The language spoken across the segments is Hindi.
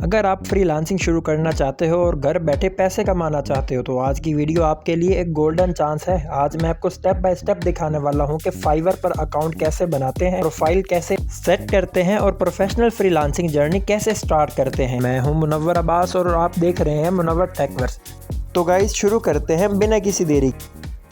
अगर आप फ्रीलांसिंग शुरू करना चाहते हो और घर बैठे पैसे कमाना चाहते हो तो आज की वीडियो आपके लिए एक गोल्डन चांस है। आज मैं आपको स्टेप बाय स्टेप दिखाने वाला हूं कि फाइवर पर अकाउंट कैसे बनाते हैं, प्रोफाइल कैसे सेट करते हैं और प्रोफेशनल फ्रीलांसिंग जर्नी कैसे स्टार्ट करते हैं। मैं हूं मुनव्वर अब्बास और आप देख रहे हैं मुनव्वर टेकवर्स। तो गाइस शुरू करते हैं बिना किसी देरी।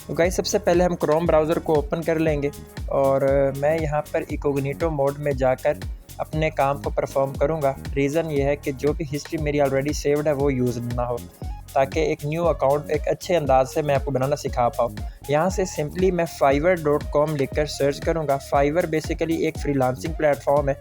तो गाइस सबसे पहले हम क्रोम ब्राउज़र को ओपन कर लेंगे और मैं यहाँ पर इकोगनीटो मोड में जाकर अपने काम को परफॉर्म करूँगा। रीज़न ये है कि जो भी हिस्ट्री मेरी ऑलरेडी सेव्ड है वो यूज़ ना हो, ताकि एक न्यू अकाउंट एक अच्छे अंदाज से मैं आपको बनाना सिखा पाऊँ। यहाँ से सिंपली मैं fiverr.com लिखकर सर्च करूँगा। फाइवर बेसिकली एक फ्रीलांसिंग प्लेटफॉर्म है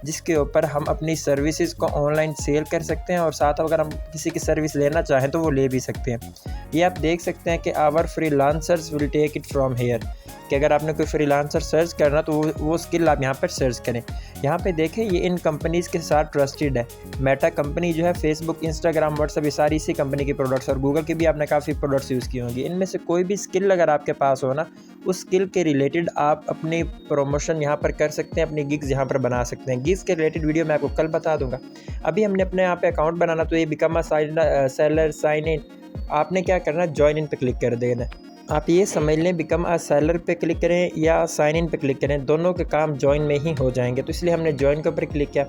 जिसके ऊपर हम अपनी सर्विसेज को ऑनलाइन सेल कर सकते हैं और साथ अगर हम किसी की सर्विस लेना चाहें तो वो ले भी सकते हैं। ये आप देख सकते हैं कि our freelancers will take it from here, कि अगर आपने कोई फ्रीलांसर सर्च करना तो वो स्किल आप यहाँ पर सर्च करें। यहाँ पे देखें ये इन कंपनीज़ के साथ ट्रस्टेड है। मेटा कंपनी जो है, फेसबुक, इंस्टाग्राम, व्हाट्सएप, ये सारी इसी कंपनी की प्रोडक्ट्स, और गूगल की भी आपने काफ़ी प्रोडक्ट्स यूज़ की होंगी। इनमें से कोई भी स्किल अगर आपके पास हो ना, उस स्किल के रिलेटेड आप अपनी प्रमोशन यहाँ पर कर सकते हैं, अपनी गिग्स यहाँ पर बना सकते हैं। गिग्स के रिलेटेड वीडियो मैं आपको कल बता दूँगा। अभी हमने अपने यहाँ पे अकाउंट बनाना, तो ये become a seller, sign in. आपने क्या करना है, ज्वाइन इन पे क्लिक कर देना है। आप ये समझ लें बिकम अ सेलर पे क्लिक करें या साइन इन पे क्लिक करें, दोनों के काम ज्वाइन में ही हो जाएंगे, तो इसलिए हमने ज्वाइन के ऊपर क्लिक किया।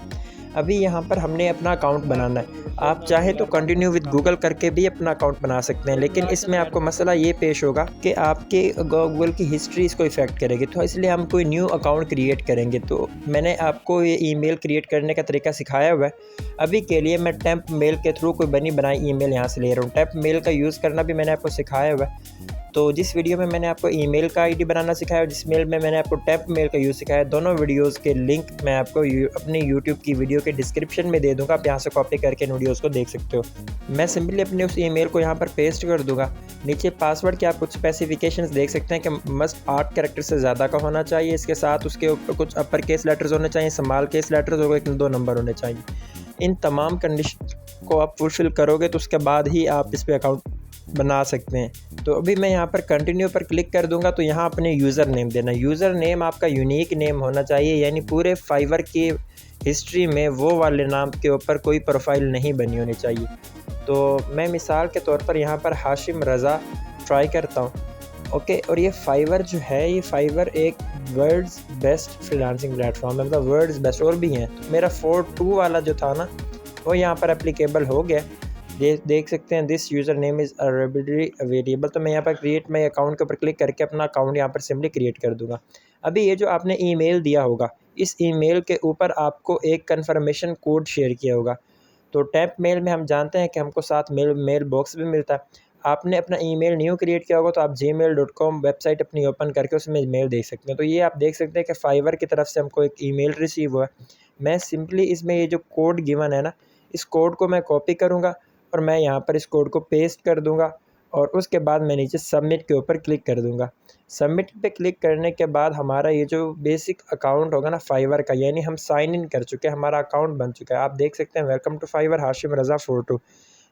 अभी यहाँ पर हमने अपना अकाउंट बनाना है। आप चाहें तो कंटिन्यू विद गूगल करके भी अपना अकाउंट बना सकते हैं, लेकिन इसमें आपको मसला ये पेश होगा कि आपके गूगल की हिस्ट्री इसको इफ़ेक्ट करेगी, तो इसलिए हम कोई न्यू अकाउंट क्रिएट करेंगे। तो मैंने आपको ये ईमेल क्रिएट करने का तरीका सिखाया हुआ है। अभी के लिए मैं टेम्प मेल के थ्रू कोई बनी बनाई ईमेल यहाँ से ले रहा हूँ। टेम्प मेल का यूज़ करना भी मैंने आपको सिखाया हुआ है। तो जिस वीडियो में मैंने आपको ईमेल का आईडी बनाना सिखाया और जिस मेल में मैंने आपको टेम्प मेल का यूज़ सिखाया, दोनों वीडियोस के लिंक मैं आपको अपनी यूट्यूब की वीडियो के डिस्क्रिप्शन में दे दूंगा। आप यहाँ से कॉपी करके इन वीडियोस को देख सकते हो। मैं सिंपली अपने उस ईमेल को यहाँ पर पेस्ट कर दूंगा। नीचे पासवर्ड के आप कुछ स्पेसिफिकेशंस देख सकते हैं कि मस्ट 8 कैरेक्टर से ज़्यादा का होना चाहिए। इसके साथ उसके ऊपर कुछ अपर केस लेटर्स होने चाहिए, स्मॉल केस लेटर्स हो गए, 2 नंबर होने चाहिए। इन तमाम कंडीशन को आप फुलफिल करोगे तो उसके बाद ही आप इस पर अकाउंट बना सकते हैं। तो अभी मैं यहाँ पर कंटिन्यू पर क्लिक कर दूंगा। तो यहाँ अपने यूज़र नेम देना। यूज़र नेम आपका यूनिक नेम होना चाहिए, यानी पूरे फाइवर की हिस्ट्री में वो वाले नाम के ऊपर कोई प्रोफाइल नहीं बनी होनी चाहिए। तो मैं मिसाल के तौर पर यहाँ पर हाशिम रज़ा ट्राई करता हूँ। ओके, और ये फाइवर जो है, ये फाइवर एक वर्ल्ड्स बेस्ट फ्रीलांसिंग प्लेटफॉर्म है, मतलब वर्ल्ड्स बेस्ट और भी हैं। तो मेरा 42 वाला जो था ना, वो यहाँ पर एप्लीकेबल हो गया। ये देख सकते हैं, this user name is arbitrarily variable. तो मैं यहाँ पर क्रिएट माई अकाउंट के ऊपर क्लिक करके अपना अकाउंट यहाँ पर सिंपली क्रिएट कर दूंगा। अभी ये जो आपने ईमेल दिया होगा, इस ईमेल के ऊपर आपको एक कन्फर्मेशन कोड शेयर किया होगा। तो टैप मेल में हम जानते हैं कि हमको साथ मेल बॉक्स भी मिलता है। आपने अपना ईमेल न्यू क्रिएट किया होगा तो आप gmail.com वेबसाइट अपनी ओपन करके उसमें मेल देख सकते हैं। तो ये आप देख सकते हैं कि फाइवर की तरफ से हमको एक ईमेल रिसीव हुआ है। मैं सिंपली इसमें ये जो कोड गिवन है ना, इस कोड को मैं कॉपी करूँगा और मैं यहाँ पर इस कोड को पेस्ट कर दूँगा और उसके बाद मैं नीचे सबमिट के ऊपर क्लिक कर दूँगा। सबमिट पे क्लिक करने के बाद हमारा ये जो बेसिक अकाउंट होगा ना फाइवर का, यानी हम साइन इन कर चुके हैं, हमारा अकाउंट बन चुका है। आप देख सकते हैं, वेलकम टू फाइवर हाशिम रज़ा 42,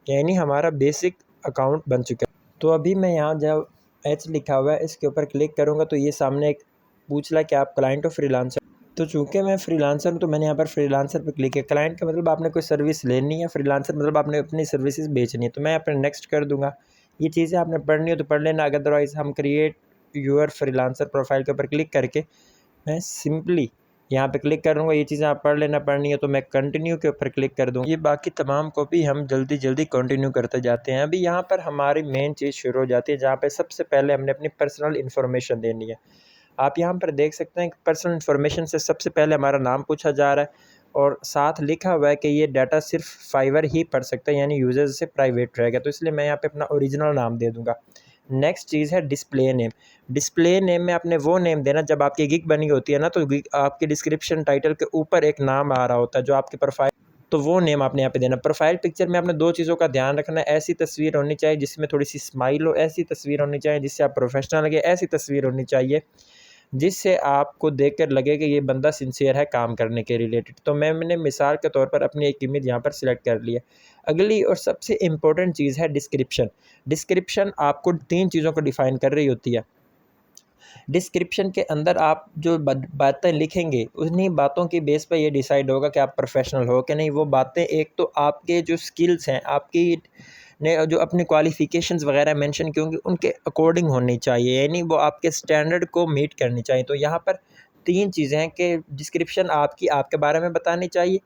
यानी हमारा बेसिक अकाउंट बन चुका है। तो अभी मैं यहाँ जब एच लिखा हुआ है इसके ऊपर क्लिक करूँगा तो ये सामने एक पूछ रहा है कि आप क्लाइंट हो फ्रीलांसर। तो चूँकि मैं फ्रीलांसर हूँ तो मैंने यहाँ पर फ्रीलांसर पर क्लिक किया। क्लाइंट का मतलब आपने कोई सर्विस लेनी है, फ्रीलांसर मतलब आपने अपनी सर्विसेज बेचनी है। तो मैं यहाँ पर नेक्स्ट कर दूँगा। ये चीज़ें आपने पढ़नी हो तो पढ़ लेना, अदरवाइज़ हम क्रिएट यूर फ्रीलांसर प्रोफाइल के ऊपर क्लिक करके मैं सिंपली यहाँ पे क्लिक करूँगा। ये चीज़ें आप पढ़ लेना, पढ़नी है तो मैं कंटिन्यू के ऊपर क्लिक कर दूँगा। ये बाकी तमाम को भी हम जल्दी जल्दी कंटिन्यू करते जाते हैं। अभी यहाँ पर हमारी मेन चीज़ शुरू हो जाती है, जहाँ पे सबसे पहले हमने अपनी पर्सनल इन्फॉर्मेशन देनी है। आप यहाँ पर देख सकते हैं कि पर्सनल इन्फॉर्मेशन से सबसे पहले हमारा नाम पूछा जा रहा है और साथ लिखा हुआ है कि ये डाटा सिर्फ फाइवर ही पढ़ सकता है, यानी यूज़र्स से प्राइवेट रहेगा। तो इसलिए मैं यहाँ पे अपना ओरिजिनल नाम दे दूँगा। नेक्स्ट चीज़ है डिस्प्ले नेम। डिस्प्ले नेम में आपने वो नेम देना, जब आपकी गिग बनी होती है ना, तो गिग आपके डिस्क्रिप्शन टाइटल के ऊपर एक नाम आ रहा होता है जो आपकी प्रोफाइल, तो वो नेम आपने यहाँ पे देना। प्रोफाइल पिक्चर में आपने 2 चीज़ों का ध्यान रखना है। ऐसी तस्वीर होनी चाहिए जिसमें थोड़ी सी स्माइल हो, ऐसी तस्वीर होनी चाहिए जिससे आप प्रोफेशनल लगे, ऐसी तस्वीर होनी चाहिए जिससे आपको देखकर लगे कि ये बंदा सिंसियर है काम करने के रिलेटेड। तो मैंने मिसाल के तौर पर अपनी एक इमेज यहाँ पर सिलेक्ट कर लिया। अगली और सबसे इम्पोर्टेंट चीज़ है डिस्क्रिप्शन। डिस्क्रिप्शन आपको 3 चीज़ों को डिफ़ाइन कर रही होती है। डिस्क्रिप्शन के अंदर आप जो बातें लिखेंगे उन्हीं बातों की बेस पर ये डिसाइड होगा कि आप प्रोफेशनल हो कि नहीं। वो बातें एक तो आपके जो स्किल्स हैं, आपकी ने जो अपनी क्वालिफ़िकेशंस वगैरह मेंशन की होंगी उनके अकॉर्डिंग होनी चाहिए, यानी वो आपके स्टैंडर्ड को मीट करनी चाहिए। तो यहाँ पर 3 चीज़ें हैं कि डिस्क्रिप्शन आपकी आपके बारे में बतानी चाहिए,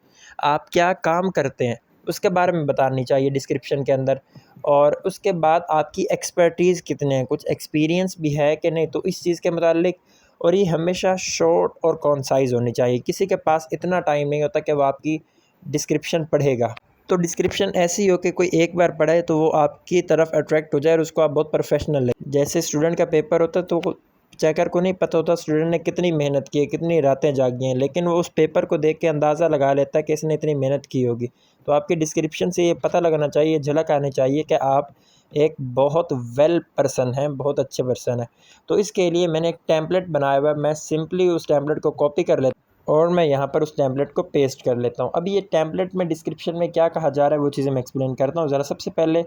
आप क्या काम करते हैं उसके बारे में बतानी चाहिए डिस्क्रिप्शन के अंदर, और उसके बाद आपकी एक्सपर्टीज़ कितने हैं, कुछ एक्सपीरियंस भी है कि नहीं, तो इस चीज़ के मुतालिक। और ये हमेशा शॉर्ट और कॉन्साइज़ होनी चाहिए। किसी के पास इतना टाइम नहीं होता कि वो आपकी डिस्क्रिप्शन पढ़ेगा। तो डिस्क्रिप्शन ऐसी हो कि कोई एक बार पढ़े तो वो आपकी तरफ अट्रैक्ट हो जाए और उसको आप बहुत प्रोफेशनल लगे। जैसे स्टूडेंट का पेपर होता है तो चेकर को नहीं पता होता स्टूडेंट ने कितनी मेहनत की है, कितनी रातें जागी हैं, लेकिन वो उस पेपर को देख के अंदाज़ा लगा लेता है कि इसने इतनी मेहनत की होगी। तो आपकी डिस्क्रिप्शन से ये पता लगना चाहिए, झलक आनी चाहिए कि आप एक बहुत वेल पर्सन हैं, बहुत अच्छे पर्सन हैं। तो इसके लिए मैंने एक टेम्पलेट बनाया हुआ है, मैं सिंपली उस टेम्पलेट को कॉपी कर लेता और मैं यहाँ पर उस टेम्पलेट को पेस्ट कर लेता हूँ। अभी ये टेम्पलेट में डिस्क्रिप्शन में क्या कहा जा रहा है वो चीज़ें मैं एक्सप्लेन करता हूँ। ज़रा सबसे पहले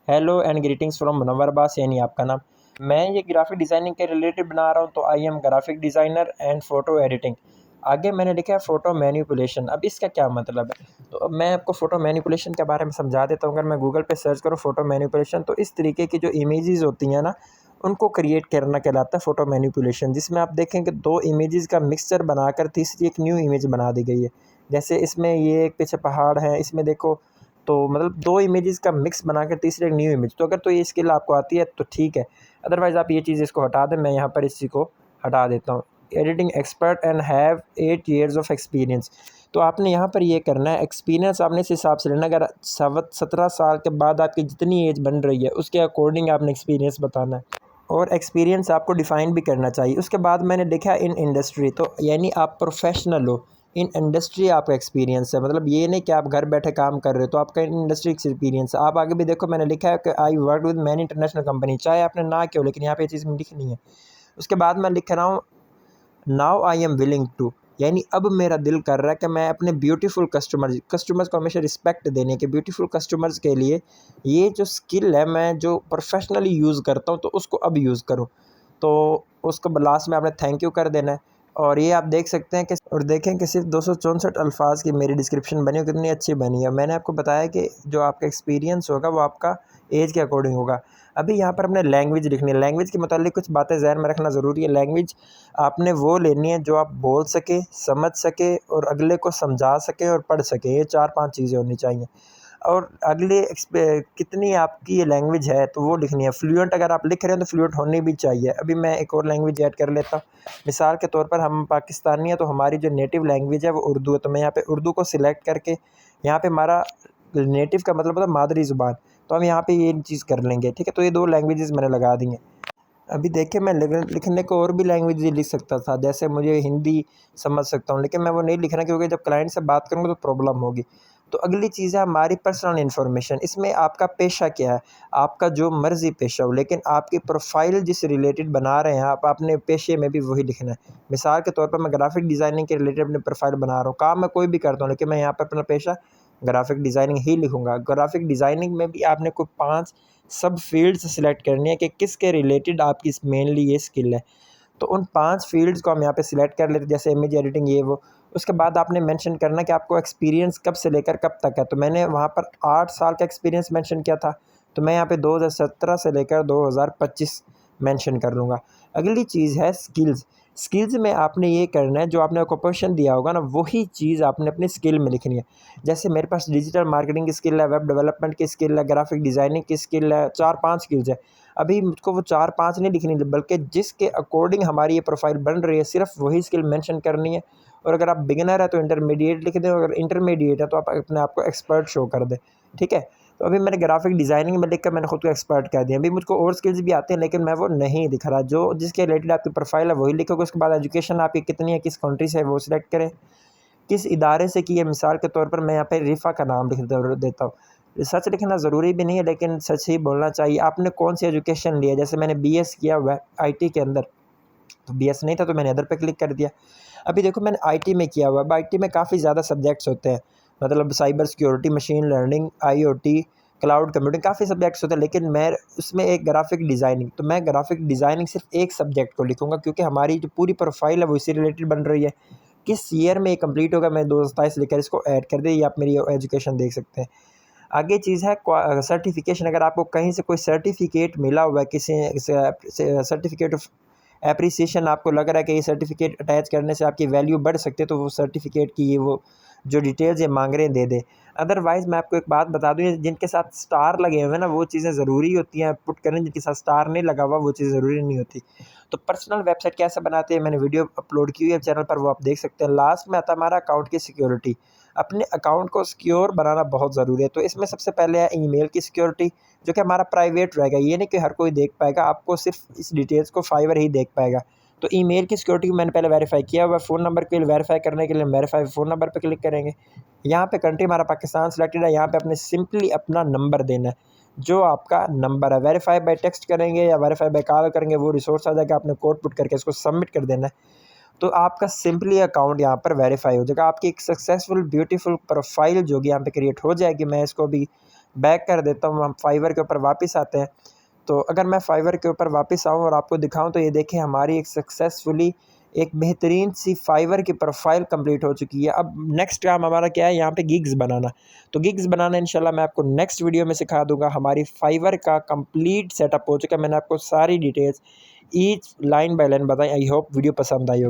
hello and greetings from Munawwar Abbas, यानी आपका नाम। मैं ये ग्राफिक डिज़ाइनिंग के रिलेटेड बना रहा हूँ, तो I am graphic designer and photo editing. आगे मैंने लिखा है फ़ोटो मैनिपुलेशन। अब इसका क्या मतलब है, तो अब मैं आपको फ़ोटो मैनिपुलेशन के बारे में समझा देता हूँ। अगर मैं गूगल पे सर्च करूँ फ़ोटो मैनिपुलेशन, तो इस तरीके की जो इमेजेस होती हैं ना, उनको क्रिएट करना कहलाता है फ़ोटो मैनिपुलेशन, जिसमें आप देखें कि 2 इमेजेस का मिक्सचर बनाकर तीसरी एक न्यू इमेज बना दी गई है। जैसे इसमें ये एक पीछे पहाड़ है, इसमें देखो, तो मतलब 2 इमेजेस का मिक्स बनाकर तीसरी एक न्यू इमेज। तो अगर तो ये स्किल आपको आती है तो ठीक है, अदरवाइज़ आप ये चीज़ इसको हटा दें। मैं यहाँ पर इसी को हटा देता हूँ। Editing expert and have 8 years of experience. तो आपने यहाँ पर ये करना है, एक्सपीरियंस आपने इस हिसाब से लेना। अगर 17 साल के बाद आपकी जितनी एज बन रही है उसके अकॉर्डिंग आपने एक्सपीरियंस बताना है, और एक्सपीरियंस आपको डिफ़ाइन भी करना चाहिए। उसके बाद मैंने लिखा इन इंडस्ट्री, तो यानी आप प्रोफेशनल हो, इन इंडस्ट्री आपका एक्सपीरियंस है। मतलब ये नहीं कि आप घर बैठे काम कर रहे हो, तो आपका इन इंडस्ट्री एक्सपीरियंस है। आप आगे भी देखो, मैंने लिखा है कि I work with many international company, चाहे आपने ना क्यों, लेकिन यहाँ पे ये चीज़ लिखनी है। उसके बाद मैं लिख रहा हूँ now I am willing to, यानी अब मेरा दिल कर रहा है कि मैं अपने ब्यूटीफुल कस्टमर्स को हमेशा रिस्पेक्ट देने के, ब्यूटीफुल कस्टमर्स के लिए ये जो स्किल है मैं जो प्रोफेशनली यूज़ करता हूँ तो उसको अब यूज़ करूँ। तो उसको लास्ट में आपने थैंक यू कर देना है। और ये आप देख सकते हैं कि, और देखें कि सिर्फ 264 अल्फाज की मेरी डिस्क्रिप्शन बनी है, कितनी अच्छी बनी है। मैंने आपको बताया कि जो आपका एक्सपीरियंस होगा वो आपका एज के अकॉर्डिंग होगा। अभी यहाँ पर अपने लैंग्वेज लिखनी है, लैंग्वेज के मुतालिक कुछ बातें ज़हन में रखना ज़रूरी है। लैंग्वेज आपने वो लेनी है जो आप बोल सके, समझ सके और अगले को समझा सके और पढ़ सके। ये 4-5 चीज़ें होनी चाहिए। और अगले कितनी आपकी ये लैंग्वेज है तो वो लिखनी है। फ्लुएंट अगर आप लिख रहे हैं तो फ्लुएंट होनी भी चाहिए। अभी मैं एक और लैंग्वेज ऐड कर लेता हूँ। मिसाल के तौर पर हम पाकिस्तानी हैं, तो हमारी जो नेटिव लैंग्वेज है वो उर्दू है। तो मैं यहाँ पे उर्दू को सिलेक्ट करके, यहाँ पे हमारा नेटिव का मतलब होता है मादरी ज़ुबान, तो हम यहाँ पे ये चीज़ कर लेंगे, ठीक है। तो ये 2 लैंग्वेजेस मैंने लगा दी हैं। अभी देखिए, मैं लिखने को और भी लैंग्वेज लिख सकता था, जैसे मुझे हिंदी समझ सकता हूँ, लेकिन मैं वो नहीं लिख रहा क्योंकि जब क्लाइंट से बात करूँगा तो प्रॉब्लम होगी। तो अगली चीज़ है हमारी पर्सनल इन्फॉर्मेशन। इसमें आपका पेशा क्या है, आपका जो मर्ज़ी पेशा हो, लेकिन आपकी प्रोफाइल जिस रिलेटेड बना रहे हैं आप अपने पेशे में भी वही लिखना है। मिसाल के तौर पर मैं ग्राफिक डिज़ाइनिंग के रिलेटेड अपनी प्रोफाइल बना रहा हूँ, काम मैं कोई भी करता हूँ, लेकिन मैं यहाँ पर अपना पेशा ग्राफिक डिज़ाइनिंग ही लिखूँगा। ग्राफिक डिज़ाइनिंग में भी आपने कोई 5 सब फील्ड्स सिलेक्ट करनी है कि किसके रिलेटेड आपकी मेनली ये स्किल है। तो उन 5 फील्ड्स को हम यहाँ पे सिलेक्ट कर लेते हैं, जैसे इमेज एडिटिंग ये वो। उसके बाद आपने मेंशन करना कि आपको एक्सपीरियंस कब से लेकर कब तक है। तो मैंने वहाँ पर 8 साल का एक्सपीरियंस मेंशन किया था, तो मैं यहाँ पे 2017 से लेकर 2025 मेंशन कर लूँगा। अगली चीज़ है स्किल्स। स्किल्स में आपने ये करना है, जो आपने ऑक्यूपेशन दिया होगा ना, वही चीज़ आपने अपनी स्किल में लिखनी है। जैसे मेरे पास डिजिटल मार्केटिंग की स्किल है, वेब डेवलपमेंट की स्किल है, ग्राफिक डिज़ाइनिंग की स्किल है, 4-5 स्किल्स है। अभी मुझको वो 4-5 नहीं लिखनी, बल्कि जिसके अकॉर्डिंग हमारी ये प्रोफाइल बन रही है सिर्फ वही स्किल मेंशन करनी है। और अगर आप बिगिनर है तो इंटरमीडिएट लिख दें, और अगर इंटरमीडिएट है तो आप अपने आप को एक्सपर्ट शो कर दें, ठीक है। तो अभी मैंने ग्राफिक डिज़ाइनिंग में लिख कर मैंने खुद को एक्सपर्ट कर दिया। अभी मुझको और स्किल्स भी आते हैं, लेकिन मैं वो नहीं दिख रहा। जो जिसके रिलेटेड आपकी प्रोफाइल है वही लिखोगे। उसके बाद एजुकेशन आपकी कितनी है, किस कंट्री से है वो सिलेक्ट करें, किस इदारे से की है। मिसाल के तौर पर मैं यहाँ पे रिफ़ा का नाम लिख देता हूँ। सच लिखना ज़रूरी भी नहीं है, लेकिन सच ही बोलना चाहिए। आपने कौन सी एजुकेशन ली है, जैसे मैंने बीएस किया हुआ है आईटी के अंदर, तो बीएस नहीं था तो मैंने अदर पे क्लिक कर दिया। अभी देखो, मैंने आईटी में किया हुआ है। आईटी में काफ़ी ज़्यादा सब्जेक्ट्स होते हैं, मतलब cyber security, machine learning, IoT, cloud computing, काफ़ी सब्जेक्ट्स होते हैं, लेकिन मैं उसमें एक ग्राफिक डिज़ाइनिंग, तो मैं ग्राफिक डिज़ाइनिंग सिर्फ एक सब्जेक्ट को लिखूँगा, क्योंकि हमारी जो पूरी प्रोफाइल है वो इसी रिलेटेड बन रही है। किस ईयर में ये कंप्लीट होगा, मैं 2027 लिखकर इसको ऐड कर दे, ये आप मेरी एजुकेशन देख सकते हैं। आगे चीज़ है सर्टिफिकेशन। अगर आपको कहीं से कोई सर्टिफिकेट मिला हुआ है, किसी सर्टिफिकेट ऑफ एप्रिसिएशन, आपको लग रहा है कि ये सर्टिफिकेट अटैच करने से आपकी वैल्यू बढ़ सकती है, तो वो सर्टिफिकेट की ये वो जो डिटेल्स ये मांग रहे हैं दे दें। अदरवाइज़ मैं आपको एक बात बता दूँ, ये जिनके साथ स्टार लगे हुए हैं ना, वो चीज़ें ज़रूरी होती हैं पुट करने, जिनके साथ स्टार नहीं लगा हुआ वो चीज़ ज़रूरी नहीं होती। तो पर्सनल वेबसाइट कैसे बनाते हैं, मैंने वीडियो अपलोड की हुई है चैनल पर, वो आप देख सकते हैं। लास्ट में आता है हमारा अकाउंट की सिक्योरिटी। अपने अकाउंट को सिक्योर बनाना बहुत ज़रूरी है। तो इसमें सबसे पहले है ईमेल की सिक्योरिटी, जो कि हमारा प्राइवेट रहेगा, ये नहीं कि हर कोई देख पाएगा, आपको सिर्फ इस डिटेल्स को फाइवर ही देख पाएगा। तो ईमेल की सिक्योरिटी को मैंने पहले वेरीफाई किया हुआ। फ़ोन नंबर के लिए वेरीफाई करने के लिए वेरीफाई फ़ोन नंबर पे क्लिक करेंगे। यहाँ पे कंट्री हमारा पाकिस्तान सेलेक्टेड है, यहाँ पे अपने सिंपली अपना नंबर देना है, जो आपका नंबर है। वेरीफाई बाय टेक्स्ट करेंगे या वेरीफाई बाय कॉल करेंगे, वो रिसोर्स आ जाएगा, आपने कोड पुट करके इसको सबमिट कर देना है। तो आपका सिंपली अकाउंट यहाँ पर वेरीफाई हो जाएगा, आपकी एक सक्सेसफुल ब्यूटीफुल प्रोफाइल जो कि यहाँ पे क्रिएट हो जाएगी। मैं इसको भी बैक कर देता हूँ, हम फाइवर के ऊपर वापस आते हैं। तो अगर मैं फाइवर के ऊपर वापस आऊँ और आपको दिखाऊँ, तो ये देखिए हमारी एक सक्सेसफुली एक बेहतरीन सी फाइवर की प्रोफाइल कंप्लीट हो चुकी है। अब नेक्स्ट काम हमारा क्या है, यहाँ पे गिग्स बनाना। तो गिग्स बनाना इंशाल्लाह मैं आपको नेक्स्ट वीडियो में सिखा दूंगा। हमारी फाइवर का कंप्लीट सेटअप हो चुका है, मैंने आपको सारी details each line by line बताई। आई होप वीडियो पसंद आई हो।